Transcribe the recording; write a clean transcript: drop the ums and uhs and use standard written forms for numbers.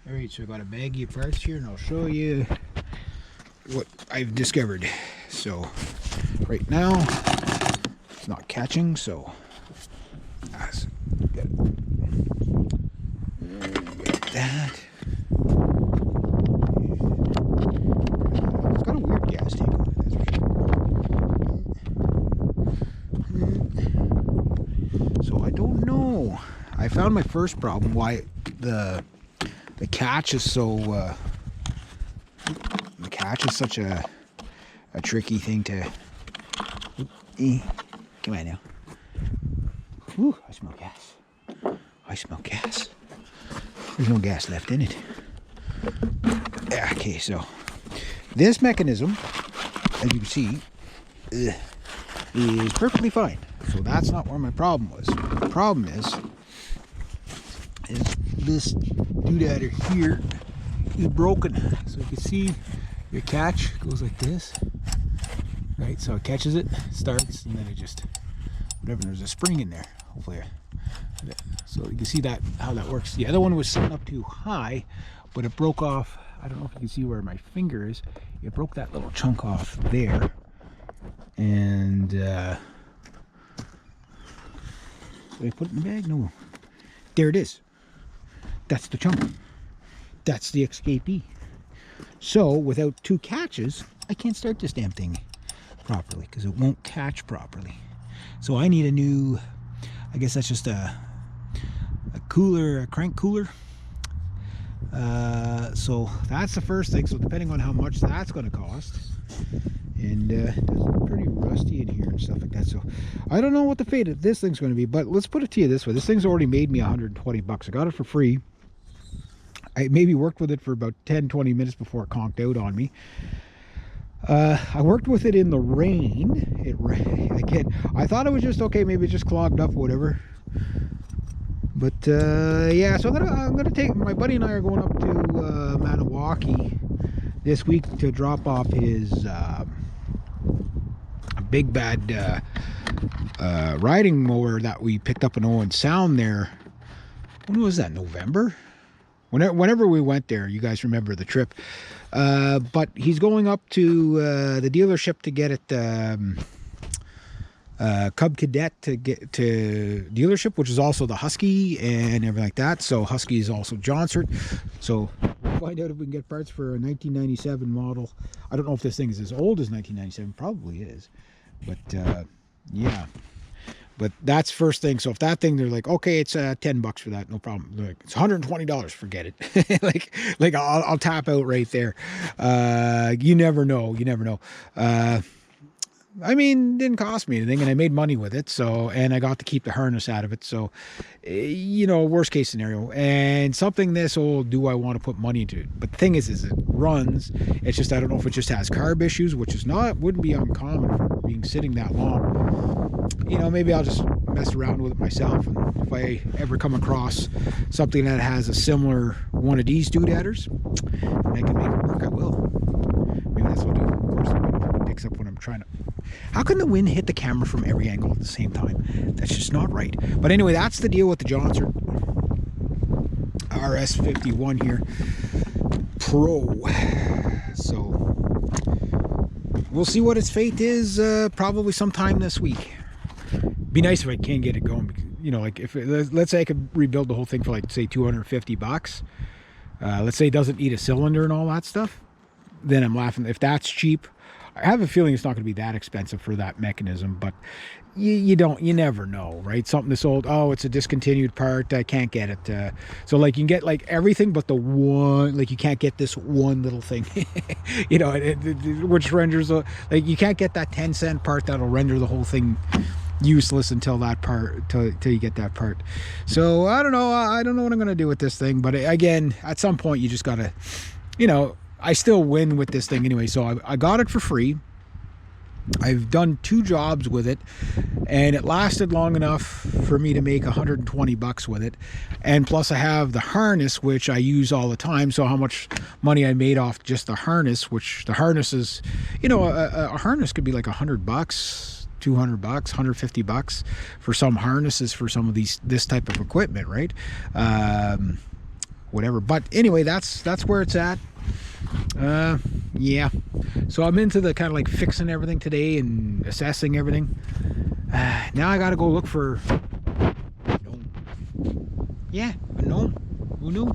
Alright, so I got a baggie of parts here and I'll show you what I've discovered. So right now it's not catching, so get that. It's got a weird gas tank on it, that's for sure. So I don't know. I found my first problem why the catch is so the catch is such a tricky thing to come on now. Whew, I smell gas. I smell gas. There's no gas left in it. Okay, so this mechanism, as you can see, is perfectly fine. So that's not where my problem was. The problem is this doodadder here is broken. So you can see your catch goes like this, right? So it catches it, starts, and then it just whatever. There's a spring in there. Hopefully, so you can see that how that works. The other one was sitting up too high, but it broke off. I don't know if you can see where my finger is. It broke that little chunk off there, and did I put it in the bag? No. There it is. That's the chunk. That's the escapee. So without two catches, I can't start this damn thing properly because it won't catch properly. So I need a new, I guess that's just a cooler, a crank cooler. So that's the first thing. So depending on how much that's going to cost, and it's pretty rusty in here and stuff like that. So I don't know what the fate of this thing's going to be, but let's put it to you this way. This thing's already made me 120 bucks. I got it for free. I maybe worked with it for about 10-20 minutes before it conked out on me. I worked with it in the rain. Again, I thought it was just okay, maybe it just clogged up or whatever. But yeah, so I'm gonna take, my buddy and I are going up to Maniwaki this week to drop off his big bad riding mower that we picked up in Owen Sound there. When was that? November? Whenever we went there, you guys remember the trip. But he's going up to the dealership to get it Cub Cadet to get to dealership, which is also the Husky and everything like that. So Husky is also jonsered. So we'll find out if we can get parts for a 1997 model. I don't know if this thing is as old as 1997. Probably is. But yeah. But that's first thing. So if that thing, they're like, okay, it's 10 bucks for that, no problem. They're like, it's $120, forget it. like I'll tap out right there. You never know. You never know. I mean, it didn't cost me anything, and I made money with it. So, and I got to keep the harness out of it. So, you know, worst case scenario. And something this old, do I want to put money into it? But the thing is it runs. It's just, I don't know if it just has carb issues, which is not, wouldn't be uncommon for being sitting that long. You know, maybe I'll just mess around with it myself. And if I ever come across something that has a similar one of these doodadders, and I can make it work, I will. Maybe that's what I'll do. Of course, the wind picks up when I'm trying to. How can the wind hit the camera from every angle at the same time? That's just not right. But anyway, that's the deal with the jonsered RS51 here Pro. So we'll see what its fate is. Probably sometime this week. Be nice if I can get it going. Because, you know, like if let's say I could rebuild the whole thing for like say 250 bucks. Let's say it doesn't need a cylinder and all that stuff. Then I'm laughing. If that's cheap. I have a feeling it's not going to be that expensive for that mechanism, but you never know, right? Something this old, oh, it's a discontinued part, I can't get it. So like you can get like everything but the one, like you can't get this one little thing, you know, which renders, like you can't get that 10-cent part that'll render the whole thing useless until that part, till you get that part. So I don't know what I'm going to do with this thing, but again, at some point you just got to, you know, I still win with this thing anyway. So I got it for free. I've done 2 jobs with it, and it lasted long enough for me to make 120 bucks with it. And plus I have the harness, which I use all the time. So how much money I made off just the harness, which the harness is, you know, a harness could be like 100 bucks, 200 bucks, 150 bucks for some harnesses for some of this type of equipment, right? whatever. But anyway, that's where it's at. Yeah. So I'm into the kind of like fixing everything today and assessing everything. Now I got to go look for a gnome. Yeah, a gnome. Who knew?